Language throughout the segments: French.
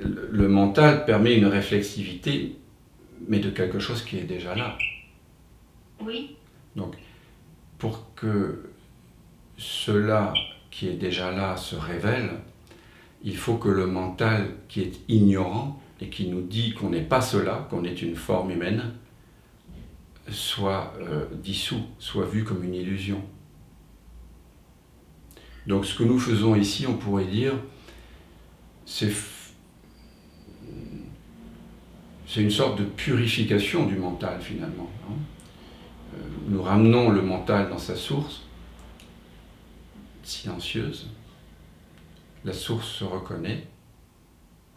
le mental permet une réflexivité, mais de quelque chose qui est déjà là. Oui. Donc, pour que cela qui est déjà là se révèle, il faut que le mental qui est ignorant et qui nous dit qu'on n'est pas cela, qu'on est une forme humaine, soit dissous, soit vu comme une illusion. Donc ce que nous faisons ici, on pourrait dire, c'est une sorte de purification du mental finalement. Nous ramenons le mental dans sa source, silencieuse. La source se reconnaît,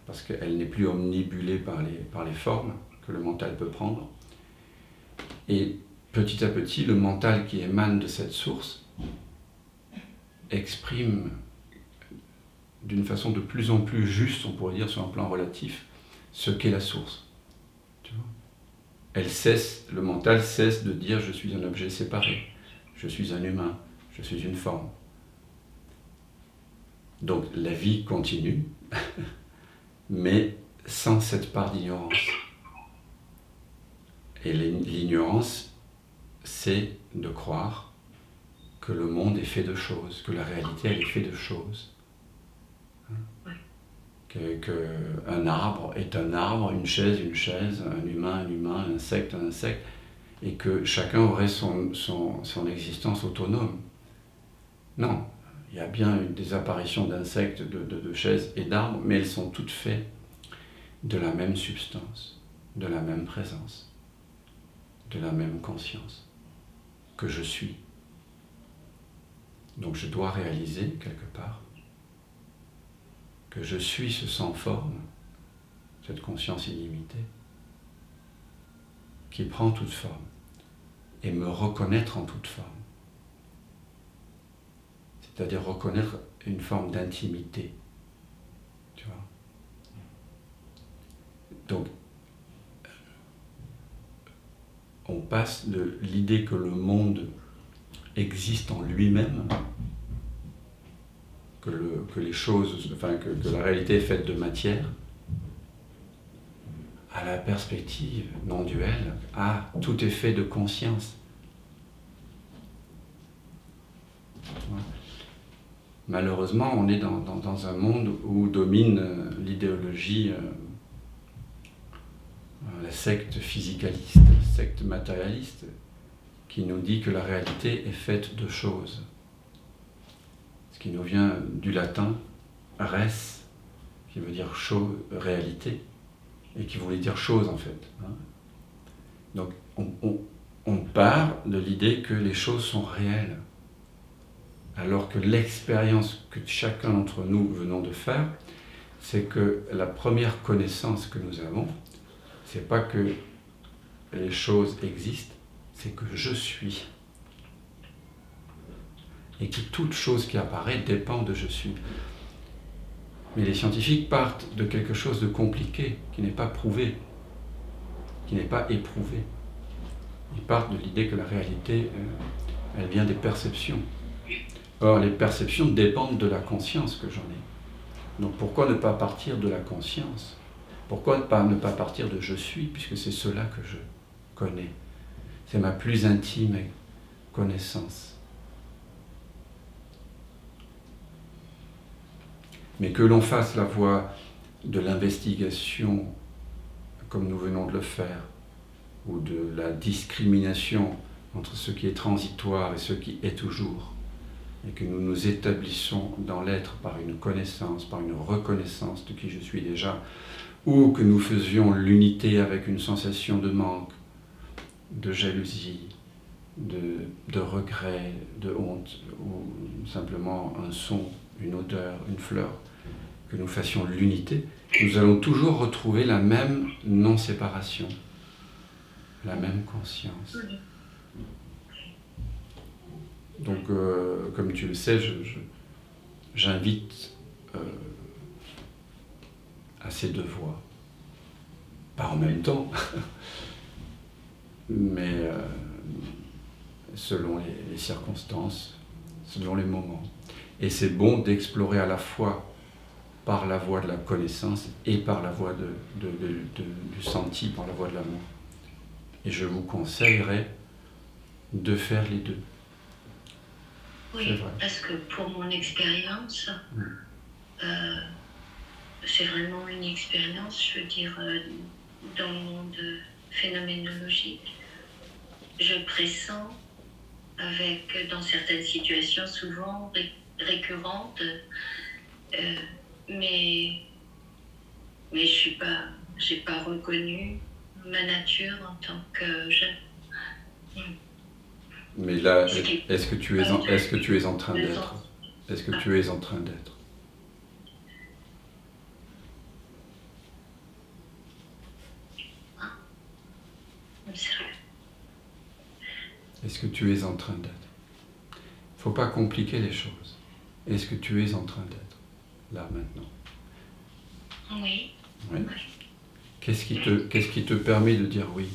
parce qu'elle n'est plus omnibulée par les formes que le mental peut prendre. Et petit à petit, le mental qui émane de cette source exprime d'une façon de plus en plus juste, on pourrait dire sur un plan relatif, ce qu'est la source. Tu vois ? Le mental cesse de dire « je suis un objet séparé, je suis un humain, je suis une forme ». Donc la vie continue, mais sans cette part d'ignorance. Et l'ignorance, c'est de croire que le monde est fait de choses, que la réalité elle est faite de choses. Qu'un arbre est un arbre, une chaise, un humain, un insecte, et que chacun aurait son existence autonome. Non, il y a bien des apparitions d'insectes, de chaises et d'arbres, mais elles sont toutes faites de la même substance, de la même présence, de la même conscience que je suis. Donc je dois réaliser quelque part que je suis ce sans forme, cette conscience illimitée, qui prend toute forme, et me reconnaître en toute forme. C'est-à-dire reconnaître une forme d'intimité. Tu vois ? Donc, on passe de l'idée que le monde existe en lui-même, que les choses, que la réalité est faite de matière, à la perspective non duelle, tout est fait de conscience. Malheureusement, on est dans un monde où domine l'idéologie, la secte physicaliste, secte matérialiste, qui nous dit que la réalité est faite de choses. Ce qui nous vient du latin res, qui veut dire chose, réalité, et qui voulait dire chose en fait. Donc on part de l'idée que les choses sont réelles, alors que l'expérience que chacun d'entre nous venons de faire, c'est que la première connaissance que nous avons, c'est pas que les choses existent, c'est que je suis. Et que toute chose qui apparaît dépend de je suis. Mais les scientifiques partent de quelque chose de compliqué, qui n'est pas prouvé, qui n'est pas éprouvé. Ils partent de l'idée que la réalité, elle vient des perceptions. Or, les perceptions dépendent de la conscience que j'en ai. Donc pourquoi ne pas partir de la conscience ? Pourquoi ne pas partir de je suis, puisque c'est cela que je connais. C'est ma plus intime connaissance. Mais que l'on fasse la voie de l'investigation, comme nous venons de le faire, ou de la discrimination entre ce qui est transitoire et ce qui est toujours, et que nous nous établissons dans l'être par une connaissance, par une reconnaissance de qui je suis déjà, ou que nous faisions l'unité avec une sensation de manque, de jalousie, de regret, de honte, ou simplement un son, une odeur, une fleur, que nous fassions l'unité, nous allons toujours retrouver la même non-séparation, la même conscience. Donc, comme tu le sais, j'invite à ces deux voies. Pas en même temps, mais selon les circonstances, selon les moments. Et c'est bon d'explorer à la fois par la voie de la connaissance et par la voie du senti, par la voie de l'amour. Et je vous conseillerais de faire les deux. Oui, parce que pour mon expérience, c'est vraiment une expérience, je veux dire, dans le monde phénoménologique. Je pressens dans certaines situations souvent récurrentes, mais j'ai pas reconnu ma nature en tant que jeune. Mais là, est-ce que tu es en train d'être? Est-ce que tu es en train d'être? Est-ce que tu es en train d'être? Il ne faut pas compliquer les choses. Est-ce que tu es en train d'être? Là, maintenant. Oui. Oui. Qu'est-ce qui te permet de dire oui?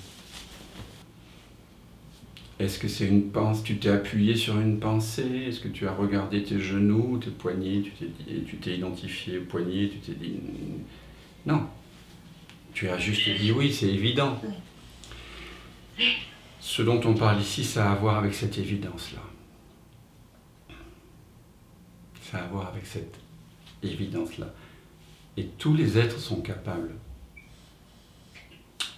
Est-ce que c'est une pensée? Tu t'es appuyé sur une pensée? Est-ce que tu as regardé tes genoux, tes poignets, tu t'es identifié aux poignets, tu t'es dit... Non. Tu as juste dit oui, c'est évident. Ce dont on parle ici, ça a à voir avec cette évidence-là. Ça a à voir avec cette évidence-là. Et tous les êtres sont capables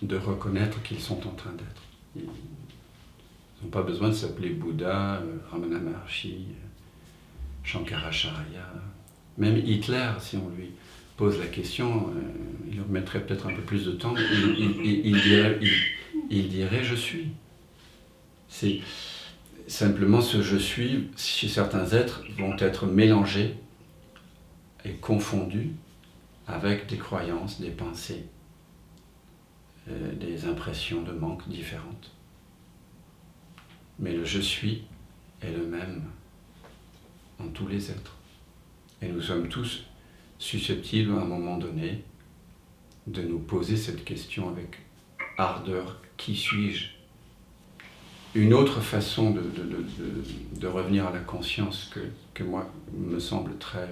de reconnaître qu'ils sont en train d'être. Ils n'ont pas besoin de s'appeler Bouddha, Ramana Maharshi, Shankaracharya. Même Hitler, si on lui pose la question, il mettrait peut-être un peu plus de temps, il dirait « je suis ». C'est simplement ce « je suis » chez certains êtres vont être mélangés et confondus avec des croyances, des pensées, des impressions de manque différentes. Mais le « je suis » est le même en tous les êtres. Et nous sommes tous susceptibles à un moment donné de nous poser cette question avec ardeur. Qui suis-je? Une autre façon de revenir à la conscience que moi me semble très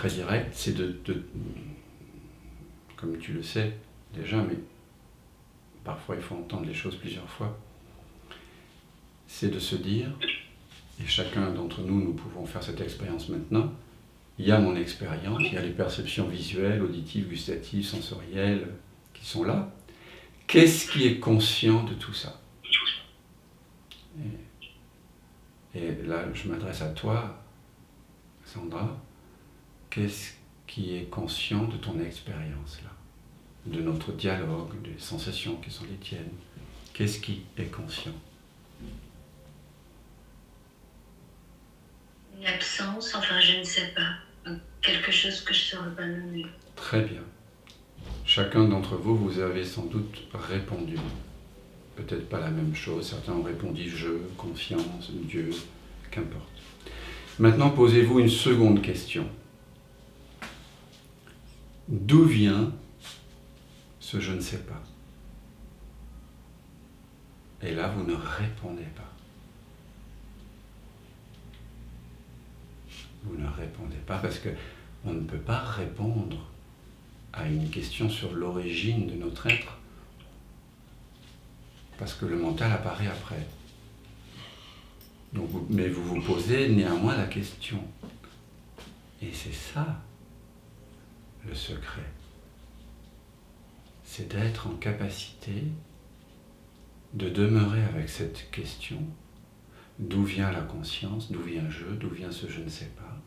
directe, c'est comme tu le sais déjà, mais parfois il faut entendre les choses plusieurs fois, c'est de se dire, et chacun d'entre nous, nous pouvons faire cette expérience maintenant, il y a mon expérience, il y a les perceptions visuelles, auditives, gustatives, sensorielles qui sont là. Qu'est-ce qui est conscient de tout ça? Et là, je m'adresse à toi, Sandra. Qu'est-ce qui est conscient de ton expérience là? De notre dialogue, des sensations qui sont les tiennes? Qu'est-ce qui est conscient? Une absence, enfin je ne sais pas. Quelque chose que je ne saurais pas nommer. Très bien. Chacun d'entre vous, vous avez sans doute répondu. Peut-être pas la même chose. Certains ont répondu « je »,« confiance »,« Dieu », qu'importe. Maintenant, posez-vous une seconde question. D'où vient ce « je ne sais pas » ? Et là, vous ne répondez pas. Vous ne répondez pas parce qu'on ne peut pas répondre à une question sur l'origine de notre être parce que le mental apparaît après. Donc mais vous vous posez néanmoins la question. Et c'est ça le secret. C'est d'être en capacité de demeurer avec cette question. D'où vient la conscience? D'où vient je? D'où vient ce je ne sais pas?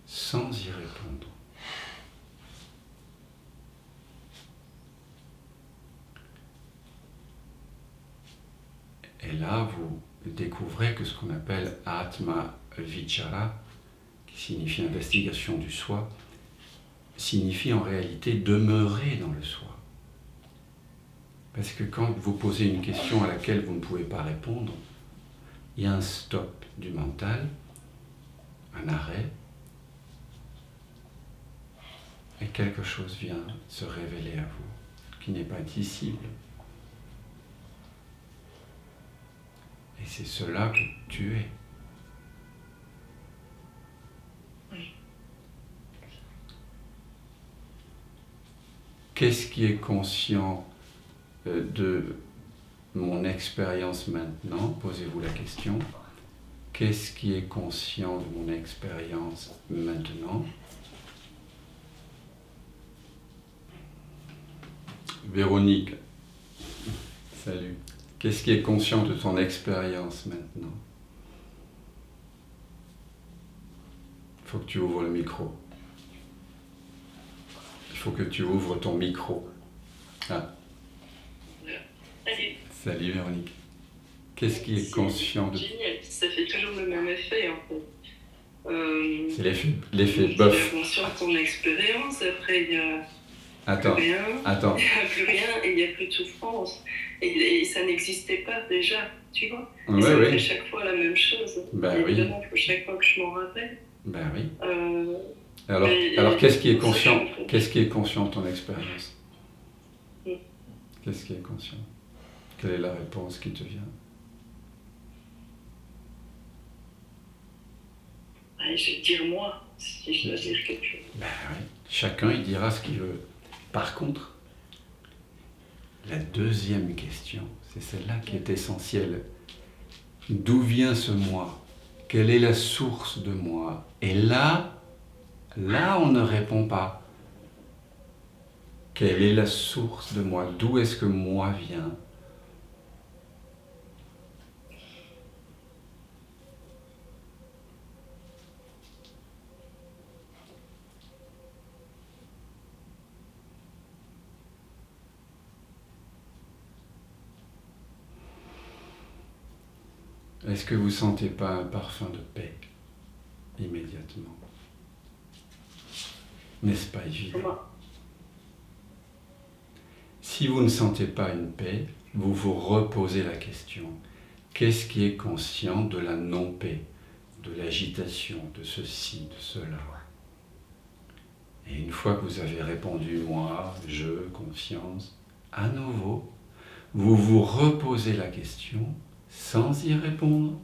Sans y répondre. Et là, vous découvrez que ce qu'on appelle Atma Vichara, qui signifie investigation du soi, signifie en réalité demeurer dans le soi. Parce que quand vous posez une question à laquelle vous ne pouvez pas répondre, il y a un stop du mental, un arrêt, et quelque chose vient se révéler à vous, qui n'est pas dissible. Et c'est cela que tu es. qu'est-ce qui est conscient de mon expérience maintenant? Posez-vous la question. Qu'est-ce qui est conscient de mon expérience maintenant? Véronique, salut. Qu'est-ce qui est conscient de ton expérience maintenant? Il faut que tu ouvres le micro. Il faut que tu ouvres ton micro. Ah. Salut. Salut Véronique. Qu'est-ce qui est conscient de... Génial, ça fait toujours le même effet en fait. C'est l'effet bof. Tu es conscient de ton expérience, après il y a Attends, plus rien, attends. il n'y a plus rien et il n'y a plus de souffrance. Et ça n'existait pas déjà, tu vois. Et Ouais, ça me ouais. fait chaque fois la même chose. Ben oui. Évidemment, faut chaque fois que je m'en rappelle. Ben oui. Euh, Alors qu'est-ce qui est pour ça, conscient? je comprends. Qu'est-ce qui est conscient de ton expérience? Mm. Qu'est-ce qui est conscient? Quelle est la réponse qui te vient? Ouais, je vais dire moi, si je dois dire quelque chose. Ben oui. Chacun il dira ce qu'il veut. Par contre, la deuxième question, c'est celle-là qui est essentielle. D'où vient ce moi? Quelle est la source de moi? Et là, on ne répond pas. Quelle est la source de moi? D'où est-ce que moi vient? Est-ce que vous ne sentez pas un parfum de paix immédiatement? N'est-ce pas évident? Comment? Si vous ne sentez pas une paix, vous vous reposez la question. Qu'est-ce qui est conscient de la non-paix, de l'agitation, de ceci, de cela? Et une fois que vous avez répondu moi, je, conscience, à nouveau, vous vous reposez la question sans y répondre.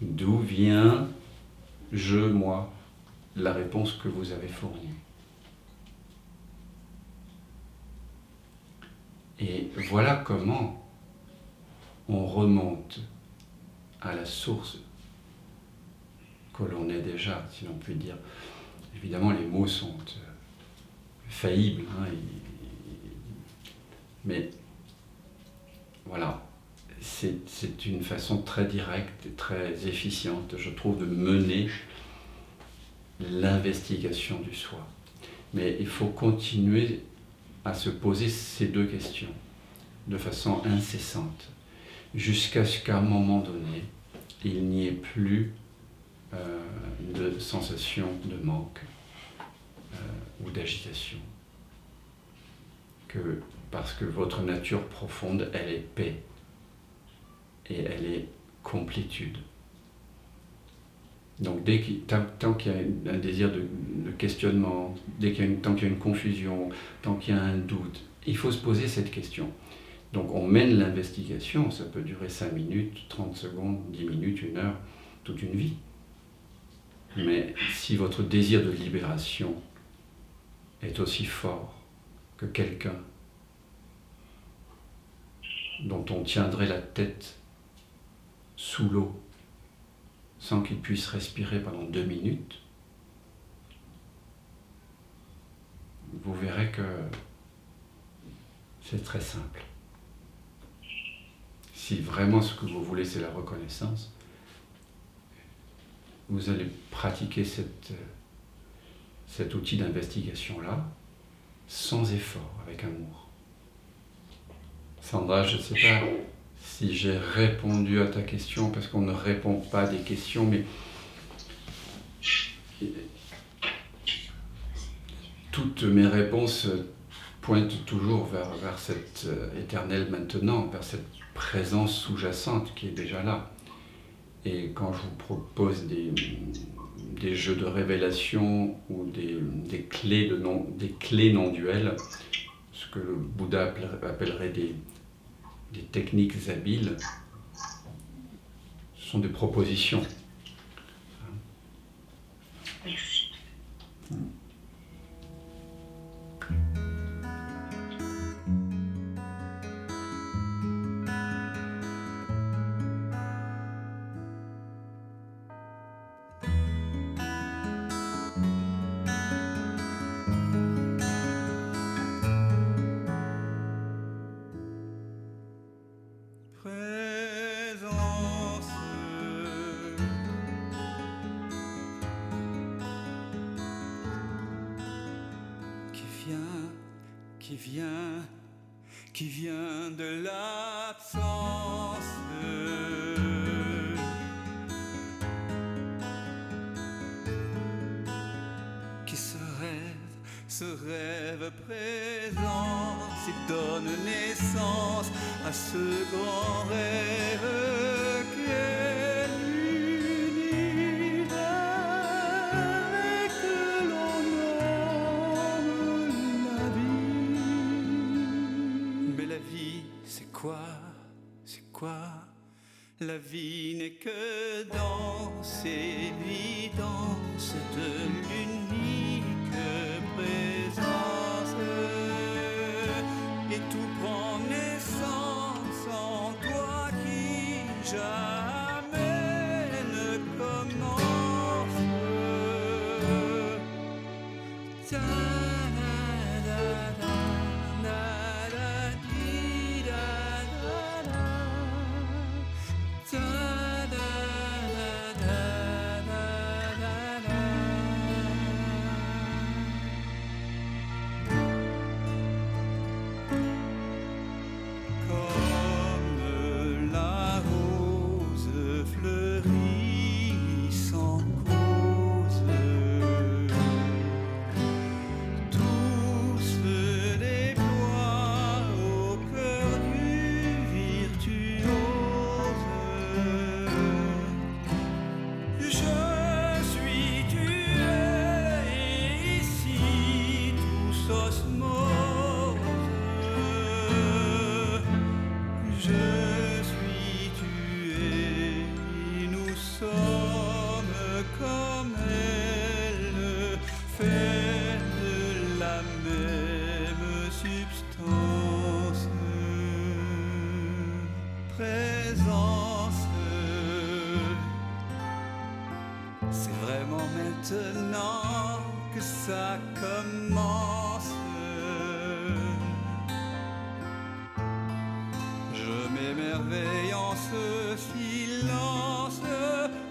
D'où vient je, moi? La réponse que vous avez fournie. Et voilà comment on remonte à la source que l'on est déjà, si l'on peut dire. Évidemment, les mots sont faillibles, hein, mais voilà, c'est une façon très directe et très efficiente, je trouve, de mener l'investigation du soi. Mais il faut continuer à se poser ces deux questions de façon incessante, jusqu'à ce qu'à un moment donné, il n'y ait plus de sensation de manque ou d'agitation. Parce que votre nature profonde, elle est paix et elle est complétude. Donc tant qu'il y a un désir de questionnement, tant qu'il y a une confusion, tant qu'il y a un doute, il faut se poser cette question. Donc on mène l'investigation, ça peut durer 5 minutes, 30 secondes, 10 minutes, 1 heure, toute une vie. Mais si votre désir de libération est aussi fort que quelqu'un dont on tiendrait la tête sous l'eau sans qu'il puisse respirer pendant 2 minutes, vous verrez que c'est très simple. Si vraiment ce que vous voulez c'est la reconnaissance, vous allez pratiquer cet outil d'investigation-là sans effort, avec amour. Sandra, je ne sais pas si j'ai répondu à ta question, parce qu'on ne répond pas à des questions, mais toutes mes réponses pointent toujours vers cet éternel maintenant, vers cette présence sous-jacente qui est déjà là. Et quand je vous propose des jeux de révélation ou des clés non duelles, ce que le Bouddha appellerait des techniques habiles, ce sont des propositions. Merci. qui vient de l'absence. Qui se rêve présent, s'y donne naissance à ce grand rêve qu'est l'univers et que l'on nomme la vie. Mais la vie, c'est quoi? C'est quoi? La vie n'est que danse, évidence de l'unique présence. Et tout prend naissance en toi qui jamais ne commence. Comme elle fait de la même substance. Présence, c'est vraiment maintenant que ça commence. Je m'émerveille en ce silence.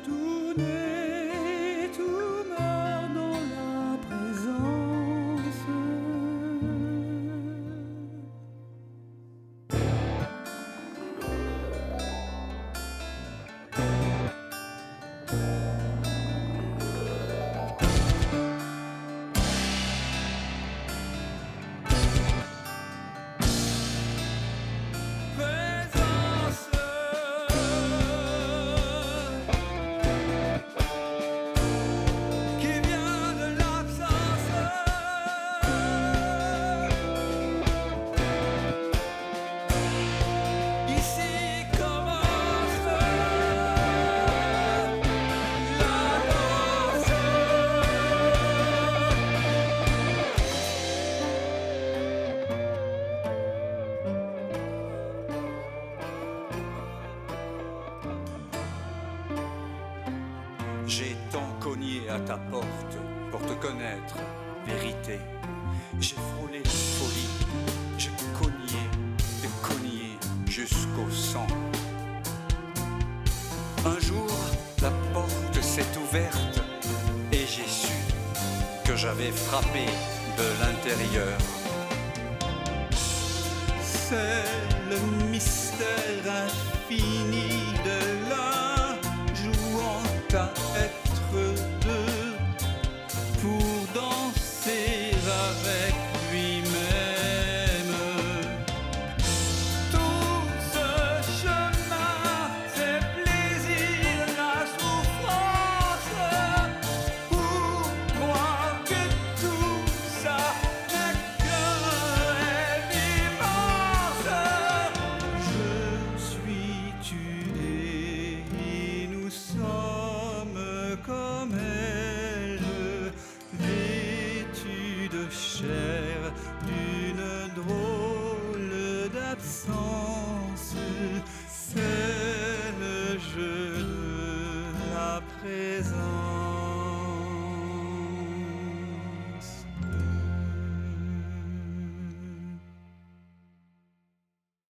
Tout naît, tout meurt dans la présence. J'ai tant cogné à ta porte pour te connaître, vérité. J'ai frôlé la folie, j'ai cogné et cogné jusqu'au sang. Un jour, la porte s'est ouverte et j'ai su que j'avais frappé de l'intérieur. C'est le mystère infini de la jouant à être deux pour danser avec lui-même. Tout ce chemin, c'est plaisir, la souffrance. Pour moi que tout ça n'est qu'un rêve immense. Je suis tué et nous sommes comme elle, vêtus de chair d'une drôle d'absence. C'est le jeu de la présence.